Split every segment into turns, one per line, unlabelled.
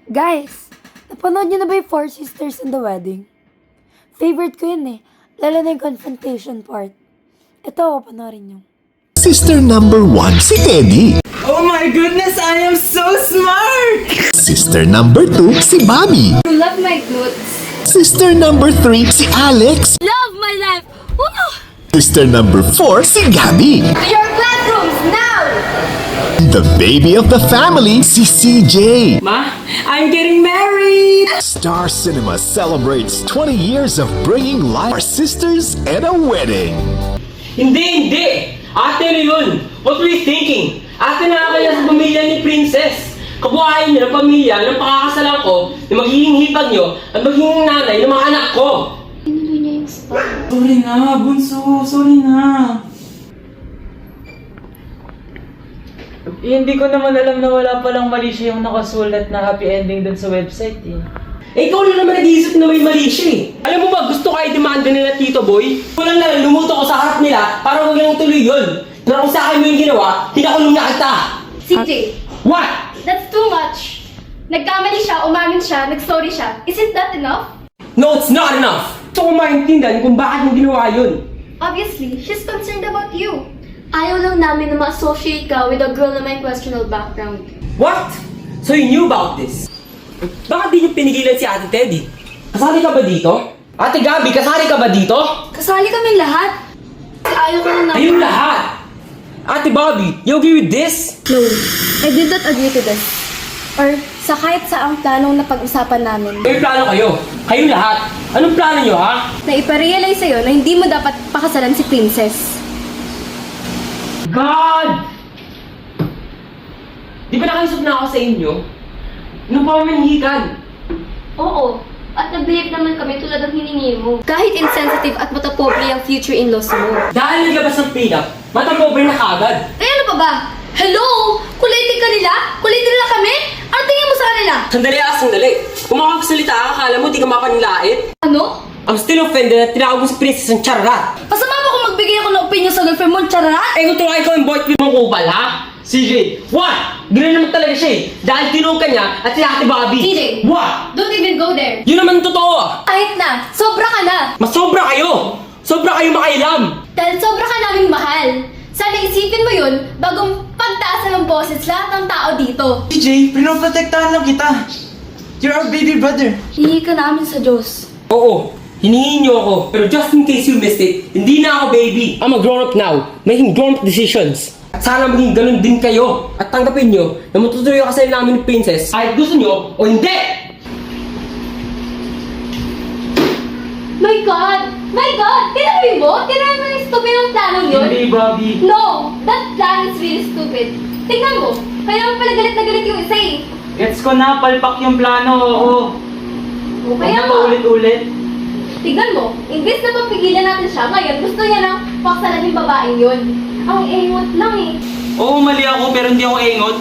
Guys, napanood niyo na ba yung Four Sisters in the Wedding? Favorite ko yun eh. Lalo na yung confrontation part. Ito, panoorin niyo.
Sister number 1, si Teddy.
Oh my goodness, I am so smart!
Sister number 2, si Bobby.
You love my glutes.
Sister number 3, si Alex.
Love my life! Woo!
Sister number 4, si Gabby.
To your classrooms now!
The baby of the family, si CJ.
Ma, I'm getting married!
Star Cinema celebrates 20 years of bringing life our sisters and a wedding.
Hindi! Ate na yun! What were you thinking? Ate na kaya sa pamilya ni Princess. Kabuhayan niyo ng pamilya ng pakakasalan ko na magiging hipag niyo at magiging nanay ng mga anak ko.
Sorry na, bunso. Sorry na. Hindi ko naman alam na wala palang mali siya yung nakasulat na happy ending dun sa website eh.
Ikaw na naman nag-iisip na may mali siya eh. Alam mo ba, gusto ka i-demanda nila Tito Boy? Kulang na lang, lumuto ko sa harap nila para huwag lang tuloy yun. Pero kung sa akin mo yung ginawa, tinakulong na kita.
CJ,
What?
that's too much. Nagkamali siya, umamin siya, nag-sorry siya. Isn't that enough?
No, it's not enough. Gusto ko maintindihan kung bakit mo ginawa yun.
Obviously, she's concerned about you. Ayaw lang namin na ma-associate ka with a girl na may questionable background.
What? So you knew about this? Bakit di niyo pinigilan si Ate Teddy? Kasali ka ba dito? Ate Gabi, kasali ka ba dito?
Kasali kaming lahat. Ayaw ko na
Kayong lahat! Ate Bobby, you agree with this?
No, I did not agree to this. Or sa kahit saang planong na pag-usapan namin.
May plano kayo. Kayong lahat. Anong plano niyo, ha?
Na iparealize sa'yo na hindi mo dapat pakasalan si Princess.
God! Di ba nakaisip na ako sa inyo? Nung pamamanhikan.
Oo, at nag-behave naman kami tulad ng hiningi mo. Kahit insensitive at matapobre ang future in-laws mo.
Dahil naglabas ng prenup, matapobre na kagad.
Eh ano pa ba? Hello? Kulitin ka nila? Kulitin nila kami? Ano tingin mo sa kanila?
Sandali. Kung makakasalita ka, akala mo di ka mapanilait?
Ano?
I'm still offended na tinawag mo si Princess ng charat.
Pasama mo kung magbigay ako ng opinion sa girlfriend mo, charat?
Eh kung tuwag ikaw yung boyfriend mong kupal, ha? CJ, what? Gano'n naman talaga siya eh. Dahil tinong ka niya at si Ate Bobby.
CJ!
What?
Don't even go there.
Yun naman totoo.
Kahit na, sobra ka na.
Mas sobra kayo. Sobra kayo makailam.
Dahil sobra ka naming mahal. Sana isipin mo yun bagong pagtaasan ng boses lahat ng tao dito.
CJ, pinoprotektahan lang kita. You're our baby brother.
Hihi ka namin sa Diyos.
Oo, hinihingi niyo ako. Pero just in case you missed it, hindi na ako baby. I'm a grown up now, making grown up decisions. At sana maging ganun din kayo. At tanggapin nyo na matutuloy ang kasal namin ni Princess kahit gusto nyo o hindi!
My God! My God! Tinabi mo? Tinabi mo yung stupid ng planong yun?
Hindi, Bobby.
No! That plan is really stupid. Tingnan mo! Kaya mo pala galit na galit yung isa eh.
Gets ko na, palpak yung plano, oo.
O
Huwag
kaya
na
nga.
paulit-ulit.
Tignan mo, imbis na papigilan natin siya, ngayon gusto niya nang paksalan yung babaeng yun. Ang engot lang eh.
Oo, mali ako pero hindi ako engot.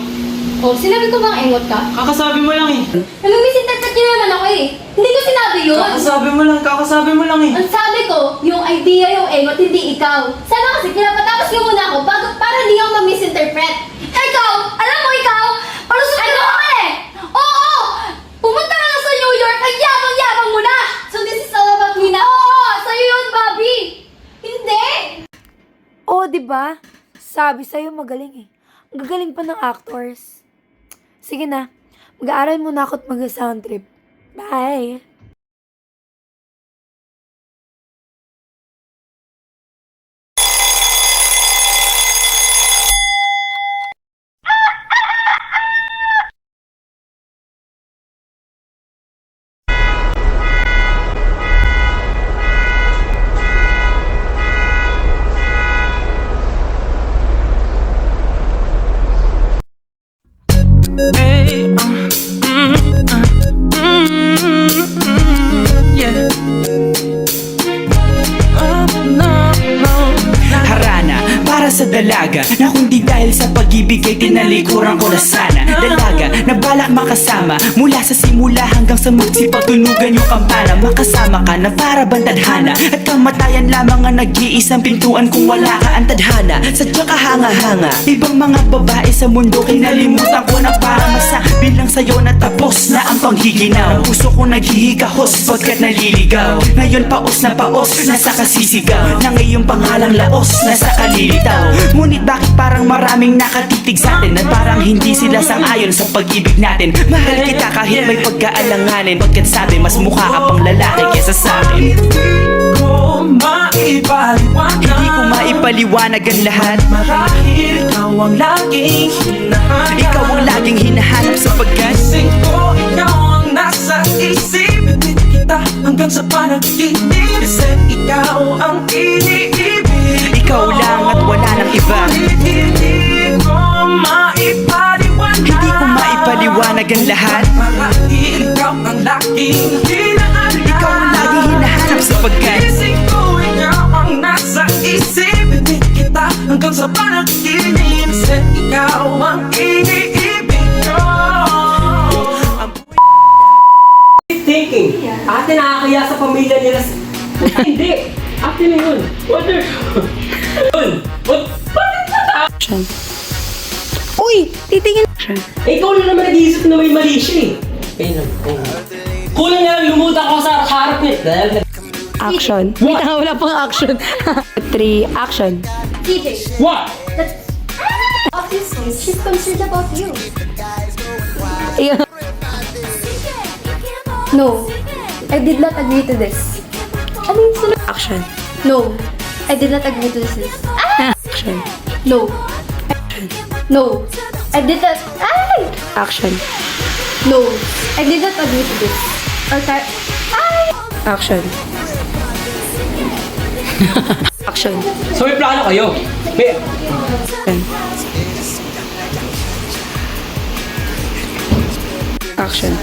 Oh, sinabi ko bang engot ka?
Kakasabi mo lang eh.
Namimisinterpret niya naman ako eh. Hindi ko sinabi yun.
Kakasabi mo lang eh.
Ang sabi ko, yung idea yung engot, hindi ikaw. Sana kasi pinapatapos ko muna ako para hindi ako ma-misinterpret. Ikaw! Alam mo ikaw! Palusot ka naman eh! Oo! Pumunta ka lang sa New York! Ang yabang-yabang mo na! So this is all about me na? Oo! Sa'yo yun, Bobby! Hindi!
Oo, di ba? Sabi sa'yo magaling eh. Ang gagaling pa ng actors. Sige na, mag-aaral muna ako at mag-sound trip. Bye!
Hey,
Tinalikuran ko na sana dalaga na balak makasama mula sa simula hanggang sa magsipagtunugan yung kampana. Makasama ka na para bantadhana at kamatayan lamang ang nag-iisang pintuan kung wala ka ang tadhana. Sadya ka hanga-hanga, ibang mga babae sa mundo kinalimutan ko na para masabi lang sa'yo na tapos na ang panghiginaw. Puso ko naghihikahos pagkat naliligaw. Ngayon paos na paos, nasa kasisigaw na ngayong pangalang laos, nasa kalilitaw. Ngunit bakit parang maraming nakatitig sa atin at parang hindi sila sang-ayon sa pag-ibig natin. Mahal kita kahit may pagkaalanganin, pagkat sabi mas mukha ka pang lalaki kesa sa akin. Hindi ko maipaliwanag ang lahat.
Marahil ikaw ang laging hinahanap.
Ikaw ang laging hinahanap sapagkat
Gising ko, ikaw ang nasa isip. Pilit kita hanggang sa panaginip. Kasi ikaw ang iniibig.
ikaw lang at wala nang iba.
Hindi ko maipaliwanag.
Hindi ko maipaliwanag ang lahat.
Marahil ikaw ang laging hinahanap.
Ikaw ang laging hinahanap sapagkat
Gising ko, ikaw ang nasa isip. Pilit kita hanggang sa panaginip. Kasi ikaw ang iniibig ko.
Thinking, ate nakakaya sa pamilya nila. Hindi, ate na yun. What the... Yun, what? Bakit
Uy! Titingin!
Eh, ikaw na naman nag-iisip na may mali siya eh. Ayun lang, ayun lang. Kulang na lang lumuta ko sa harap niya. Dahil
Action. Wait, wala pang action. 3, action.
TJ,
what?
obviously, she's concerned about you.
Ayun.
No, I did not agree to this. Ano yung sunod?
Action.
No, I did not agree to this.
Action.
No. No, I did not. Ay!
Action.
No, I did not agree to this. Okay. Ay!
Action. Action.
So may plano kayo? May...
Action.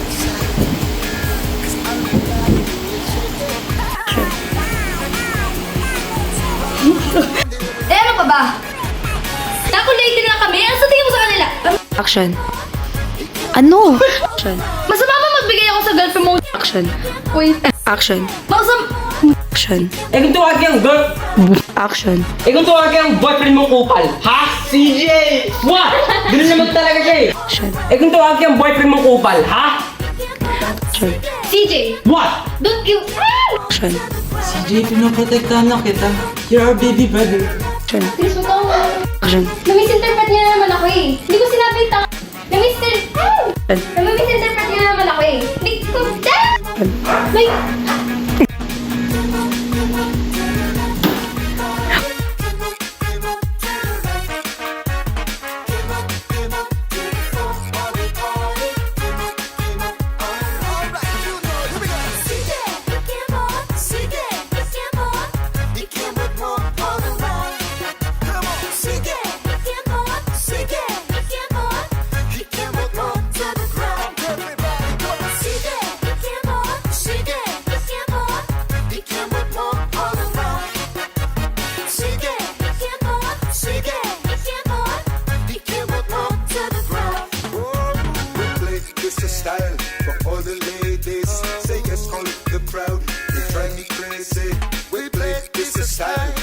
Eh, ano pa ba? Nakulate na kami. Ano sa tingin mo sa kanila?
Action. Ano? Action.
Masama ba magbigay ako sa girlfriend mo?
Action.
Wait.
Action.
Masam...
Action.
Eh kung tuwagi ang girl...
Action.
Eh kung tuwagi ang boyfriend mong kupal. Ha? CJ! What? Ganun naman talaga siya eh.
Action.
Eh kung tuwagi ang boyfriend mong kupal. Ha?
Action.
CJ,
What?
don't you... Ah!
Action.
CJ, pinoprotektahan lang kita. You're our baby brother.
Action.
Chris, huwag kang...
Action.
Na-misinterpret niya na naman ako eh. Hindi ko sinabi yung tanga. Na-misinterpret niya na naman ako eh. Hindi ko... Ah! May...
It's a style for all the ladies. Say yes, all the crowd. You drive me crazy. We play, it's a style